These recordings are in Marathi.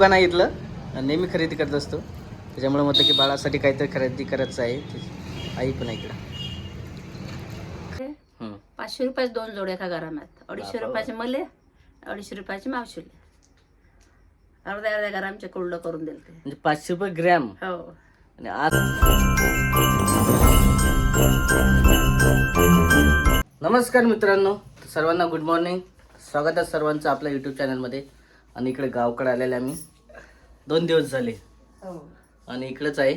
दुकान आहे इथलं नेहमी खरेदी करत असतो, त्याच्यामुळे म्हटलं की बाळासाठी काहीतरी खरेदी करायचं आहे. आई पण आहे इकडं. 500 रुपयाचे 2 जोड्या का गरमात, 250 रुपयाचे मले, 250 रुपयाचे मावशीले. अर्ध्या अर्ध्या ग्रामचे कुरडं करून दिले ते. म्हणजे 500 रुपये ग्रॅम. हो. आणि आज नमस्कार मित्रांनो, सर्वांना गुड मॉर्निंग. स्वागत आहे सर्वांचं आपल्या यूट्यूब चॅनलमध्ये. आणि इकडे गावकडे आलेले आम्ही 2 दिवस झाले. हो. आणि इकडेच आहे.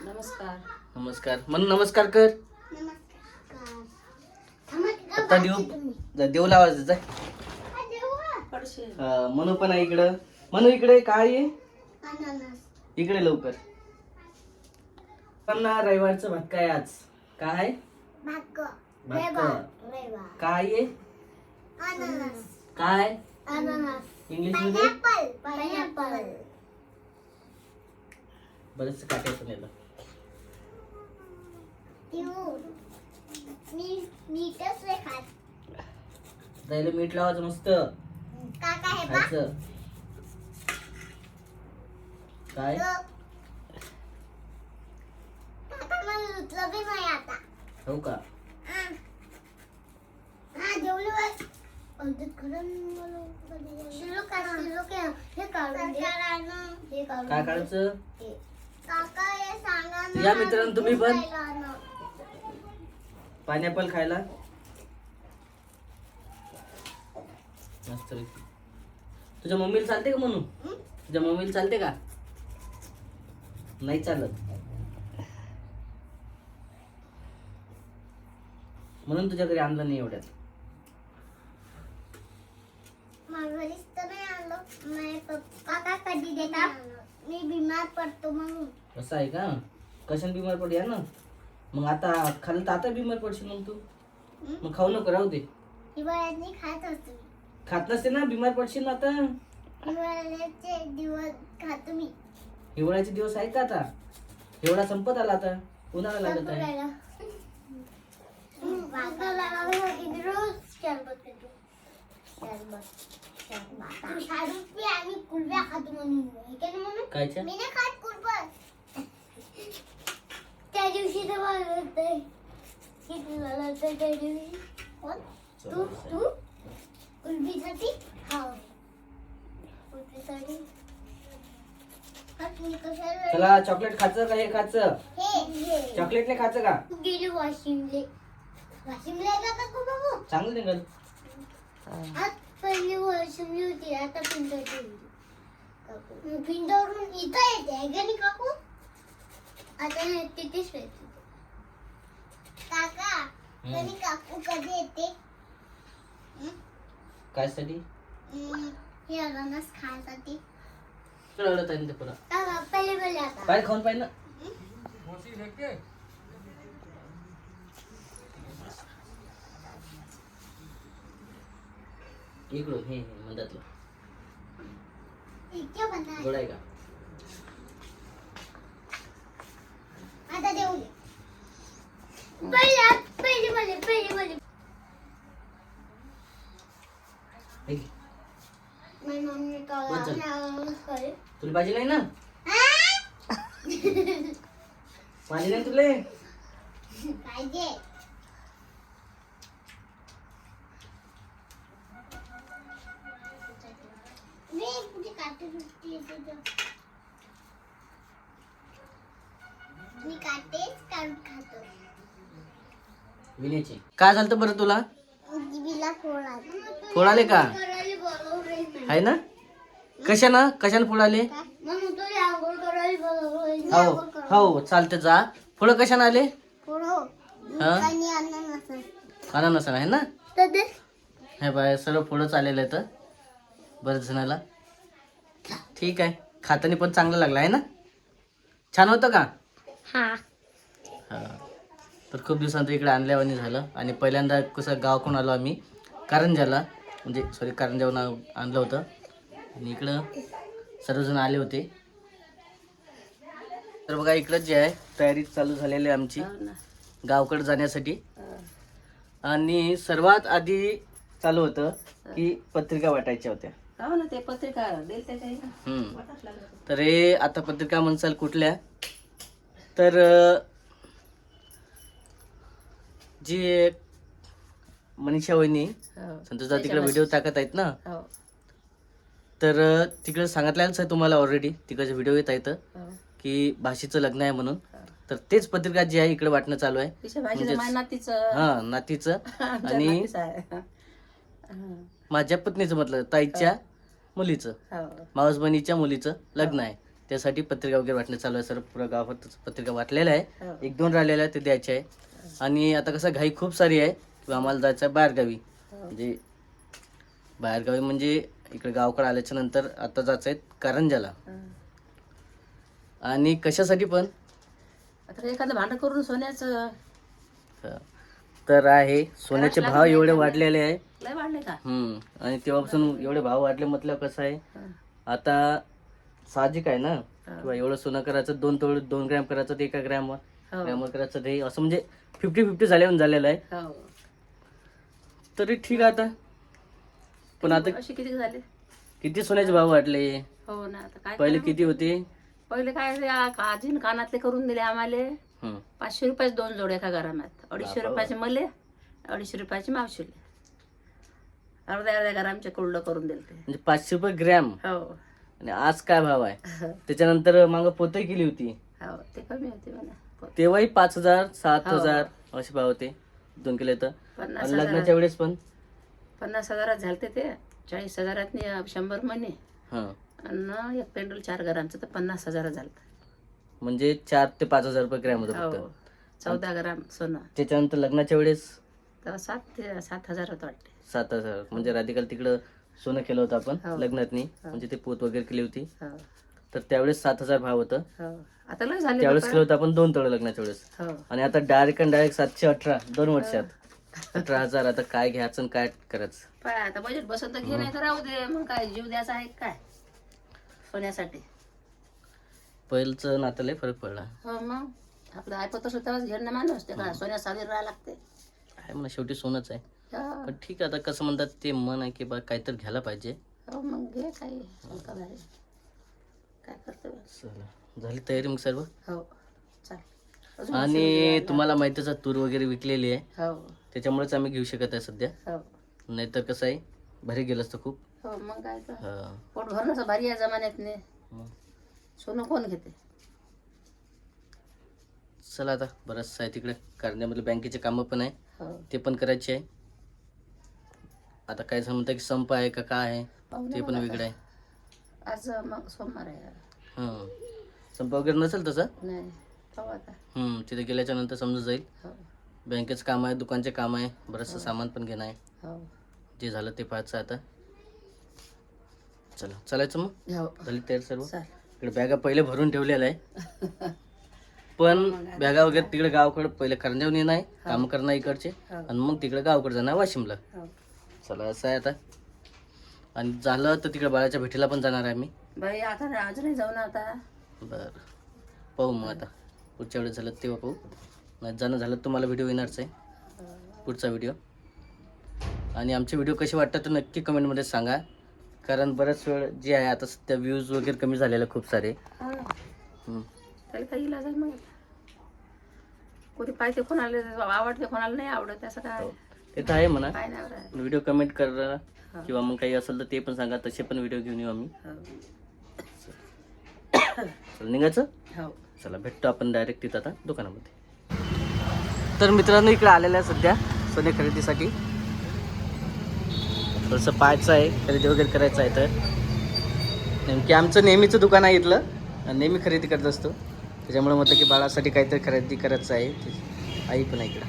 नमस्कार. नमस्कार म्हणून नमस्कार कर. आता देव लावायचं जाय. मनू पण आहे इकडं. मनू इकडे काय आहे, इकडे लवकर. पण ना रविवारचं भात काय आज काय काय आहे काय इंग्लिश मध्ये बरेच काटायचं नेलं. त्याला मीठ लावायचं मस्त खायचं. काय हो का? काय काढायचं या मित्रांनो, तुम्ही पण पायनॅपल खायला मस्त. तुझ्या मम्मीला चालते का म्हणून? तुझ्या मम्मीला चालते का? नाही चालत म्हणून तुझ्या घरी आणलं नाही एवढ्यात. मी बिमार पडतो म्हणून. असं आहे का? कशाने बिमार पड या ना मग. आता खाल्लं तर आता बिमार पडशील मग तू. मग खाऊ नको, राहू दे. हिवाळ्यात खात असतो. खात नसते ना, बिमार पडशील ना आता. हिवाळ्याचे दिवस खातो मी. हिवाळ्याचे दिवस आहेत का आता? हिवाळा संपत आला, आता उन्हाळा लागत आहे. कायच्या? मी नाही खात कुरपत. त्या दिवशी तर किती झालं त्या दिवशी. तू तू कुल्फीसाठी खाऊ. कुल्फीसाठी चला चॉकलेट खायचं का हे खायचं? हे चॉकलेट नाही खायचं का? गेली वाशिमले. वाशिमले का बाबू? चांगलं निघल. आज पहिली वाशिमली होती, आता पिंटरची होती. पिंटरवरून इथं येते आहे का नाही काकू? आता तिथेच येते. काका कधी काकू कधी येते? काय साठी? हे अननस खायसाठी. रडत आहे ना ते पुरा. पहिले पहिले आता बाहेर खाऊन पाहिजे ना. इकडून हे मधातलं इतके बनणार. गोड आहे का? आता देऊ दे. पहिले पहिले हे घे. माझी मम्मी बस झालं. अननस करे. तुला भाजी नाही ना? भाजी नाही तुले? पाहिजे. मी कुठे काटे सुटली तुझं. मी काटेच काढून खातो. विण्याची काय झालं बरं तुला? जिभीला फोड आला. फोड आले का? करायला बरोबर आहे ना? कशानं फोड आले? म्हणून तुला आंघोळ करायला बरोबर. हो हो चालतं. जा. फळं कशानं आले? फोड हा? आणि अननस. अननस आहे ना? तर दे. हे बाय सर्व फळंच आलेलं आहे तर बरेच जणाला. ठीक आहे, खाताना पण चांगलं लागलं आहे ना? छान होतं का? हा. हा. तर खूप दिवसांतर इकडे आणल्यावानी झालं. आणि पहिल्यांदा कसं गावाकडून आलो आम्ही कारंजाला, म्हणजे सॉरी कारंजावरून आणलं होतं. आणि इकडं सर्वजण आले होते. तर बघा इकडं जे आहे तयारी चालू झालेली आहे आमची गावकडे जाण्यासाठी. आणि सर्वात आधी चालू होतं की पत्रिका वाटायच्या होत्या. हो ना, ते पत्रिका देईल त्याच्या इथं. हम्म. वाटाच लागलं. तर हे आता पत्रिका म्हणसाल कुठल्या, तर जी मनीषा वहिनी हो. संतोषदा तिकडे व्हिडिओ टाकत आहेत ना, हो. तर तिकडे सांगितलेलंच आहे तुम्हाला ऑलरेडी, तिकडचे व्हिडिओ येत आहेत हो. की भाषेचं लग्न आहे म्हणून. हो. तर तेच पत्रिका जी आहे इकडे वाटणं चालू आहे. तिच्या भाषेचं म्हणजेच- माझ्या नातीचं हा, नातीचं आमच्या आणि नातीचं आहे. हं. माझ्या पत्नीचं म्हटलं ताईच्या मुलीचं, हो. मावस बहिणीच्या मुलीचं लग्न आहे. त्यासाठी पत्रिका वगैरे वाटणं चालू आहे. सर पुरा गावात पत्रिका वाटलेल्या आहे. हो. 1-2 राहिलेल्या आहे, ते द्यायचे आहे. आणि आता कसं घाई खूप सारी आहे की आम्हाला जायचं आहे बाहेरगावी. हो. म्हणजे बाहेरगावी म्हणजे इकडे गावाकडे आल्याच्या नंतर आता जायचं आहे कारंजाला. हं. आणि कशासाठी पण आता एखादं भांडं करून सोन्याचं तर आहे, सोन्याचे भाव एवढे वाढलेले आहे. लय वाढले का? आणि तेव्हापासून एवढे भाव वाढले म्हटलं कसं आहे, हं. आता साहजिक आहे ना, किंवा एवढं सोनं करायचं 2 ग्रॅम करायचं ते 1 ग्रॅमवर हो. ग्रॅमवर करायचं ते असं म्हणजे 50-50 झालेलं आहे. हो. तरी ठीक आहे आता. पण आता असे किती झाले? किती सोन्याचे भाव वाढले. हो ना, आता काय पहिले करावं? किती होते. पहिले काय ते आजीन कानातले करून दिले आम्हाला. हं. 500 रुपयाचे 2 जोडे एका घरात. 250 रुपयाचे मले, 250 रुपयाचे मावशीले. अर्ध्या घरामचे कुरडं करून दिले ते. म्हणजे 500 रुपये ग्रॅम. हो. आणि आज काय भाव आहे. हो. त्याच्यानंतर मागं पोतही केली होती, ते कमी होते म्हणा. तेव्हाही 5,000 7,000 असे भाव होते 2 किलो. तर 50,000 लग्नाच्या वेळेस पण 50,000 झालते ते. 40,000 100 महिने. हां, आणि एक पेंडल 4 ग्रामचं तर 50,000 झालं. म्हणजे 4 ते 5,000 रुपये ग्रॅम होतं हो. फक्त. 14 ग्राम सोनं. त्याच्यानंतर लग्नाच्या वेळेस तेव्हा 7,000 होतं वाटते. 7,000. म्हणजे राधिकाला तिकडं सोनं केलं होतं आपण हो. लग्नातनी, म्हणजे ते पोत वगैरे केली होती. हो. तर त्यावेळेस 7,000 भाव होतं. हो. आता लय झाले त्यावेळेस बाबा. केलं होतं आपण 2 तोळे लग्नाच्या वेळेस. हो. आणि आता डायरेक्ट 718 2 वर्षात 18,000. आता काय घ्यायचं आणि काय करायचं. पाय आता बजेट बसत तर घे, नाही तर राहू दे. मग काय जीव द्यायचा आहे काय सोन्यासाठी? पहिलंच नातं लय फरक पडला हो. मग आपलं ऐपत तेव्हाच घेणं माणूस ते का सोन्या सालीर राहायला लागते. आहे म्हणा, शेवटी सोनंच आहे. हो. पण ठीक आहे, आता कसं म्हणतात ते मन आहे की बा काहीतरी घ्यायला पाहिजे. हो, मग घे काही शंका नाही. काय करतो? चला, झाली तयारी मग सर्व. हो. चाल. अजून आणि तुम्हाला माहितीच आहे तूर वगैरे विकलेली आहे, हो. त्याच्यामुळेच आम्ही घेऊ शकत आहे सध्या. हो. नाहीतर कसं आहे, भारी गेलं असतं खूप. हो. मग काय तर हा. पोट भरणं भारी आहे जमान्यात नाही. मग सोनं कोण घेते? चला, आता बरंचसं आहे तिकडे कारंजामध्ये बँकेचे कामं पण आहे, हो. ते पण करायचे आहे. आता काय म्हणतं की संप आहे का काय आहे, पाहू ना ते मग पण आता. वेगळं आहे. आज मग सोमवार आहे. हां, संप वगैरे नसेल तसं. नाही, पाहू आता. तिथे गेल्याच्या नंतर समजून जाईल. हो. बँकेचं काम आहे, दुकानचे काम आहे, बरंचसं सामान पण घेणं आहे. हो. जे झालं ते पाहायचं आता. चला, चालायचं मग. हो. झाली तयार सर्व. चाल. इकडे बॅगा पहिले भरून ठेवलेल्या आहे, पण बॅगा वगैरे तिकडे गावाकडे पहिले करंजावून येणं आहे, कामं करणं इकडचे, हो. आणि मग तिकडे गावाकडे जाणार वाशिमला. हो. चला, असं आहे आता. आणि झालं तर तिकडे बाळाच्या भेटीला पण जाणार आहे आम्ही. बाई आता आज नाही जाऊ ना आता. बरं, पाहू मग आता. पुढच्या वेळेस झालं तेव्हा पाहू. नाही जाणं झालं तुम्हाला व्हिडिओ येणारच आहे, पुढचा व्हिडिओ. आणि आमचे व्हिडिओ कसे वाटतात तर नक्की कमेंटमध्ये सांगा. कारण बराच वेळ जे आहे आता सध्या व्ह्यूज वगैरे कमी झालेले खूप सारे. हा. हम्म. त्याला काही इलाज आहे मग. कोणी पाहिजे कोणाला आवडते कोणाला नाही आवडत, असं काय ते तर आहे म्हणा. काय नाही आहे. व्हिडिओ कमेंट करा, हा. किंवा मग काही असेल तर ते पण सांगा, तसे पण व्हिडिओ घेऊन येऊ आम्ही. हो. चला, निघायचं. हो. चला, भेटतो आपण डायरेक्ट तिथं आता दुकानामध्ये. तर मित्रांनो, इकडे आलेलं आहे सध्या सोने खरेदीसाठी. थोडंसं पाहायचं आहे, खरेदी वगैरे करायचं आहे. तर नेमकी आमचं नेहमीचं दुकान आहे इथलं, आणि नेहमी खरेदी करत असतो. त्याच्यामुळे म्हटलं की बाळासाठी काहीतरी खरेदी करायचं आहे. आई पण आहे इकडं.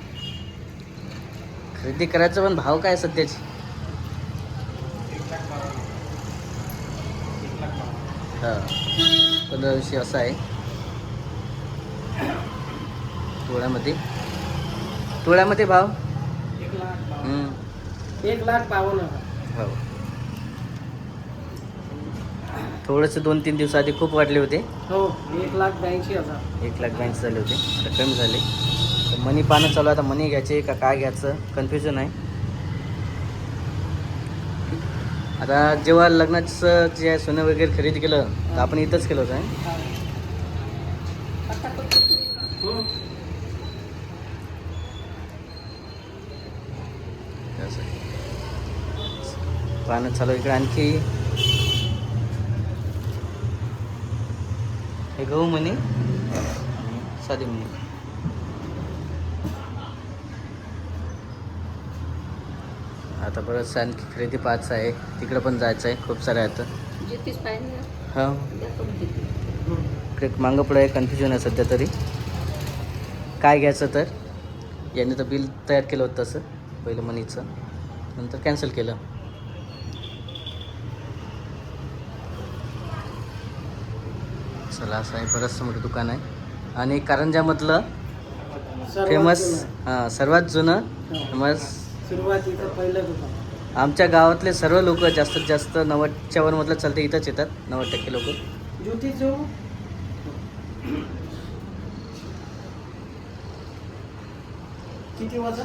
खरेदी करायचं, पण भाव काय सध्याची. हां, 1500 असं आहे तोळ्यामध्ये भाव. 1,52,000. हो, थोडंसं 2-3 दिवसाआधी खूप वाढले होते. हो, 1,82,000. 1,82,000 झाले होते, आता कमी झाले. तर मनी पाहणं चालू आहे. आता मनी घ्यायचे का काय घ्यायचं, कन्फ्युजन आहे. आता जेव्हा लग्नाचं जे सोनं वगैरे खरेदी केलं तर आपण इथंच केलं होतं हे? असं. पाहणं चालू आहे. इकडे आणखी हे गहू म्हणे साधी म्हणे. आता बरंच आणखी खरेदी पाहायचं आहे. तिकडं पण जायचं आहे. खूप सारे आहेत. ज्योतिष पाहिजे हा इकडे मागं पुढं आहे. कन्फ्युजन आहे सध्या तरी काय घ्यायचं. तर यांनी तर बिल तयार केलं होतं तसं पहिलं मनीचं, नंतर कॅन्सल केलं. चला असं आहे. बरंचसं मोठं दुकान आहे आणि कारंजामधलं फेमस सर्वात जुनं फेमस सुरुवातीचं पहिलं दुकान. आमच्या गावातले सर्व लोक जास्तीत जास्त 90च्या वरमधलं चालते इथंच येतात. 90% लोक. ज्योती जो किती वाजता?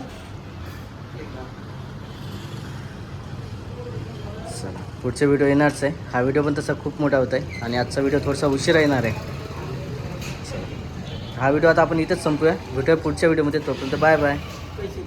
चला पुढचा व्हिडिओ येणारच आहे. हा व्हिडिओ पण तसा खूप मोठा होत आहे आणि आजचा व्हिडिओ थोडासा उशिरा येणार आहे. हा व्हिडिओ आता आपण इथंच संपूया. भेटूया पुढच्या व्हिडिओमध्ये. तोपर्यंत बाय बाय. पैसे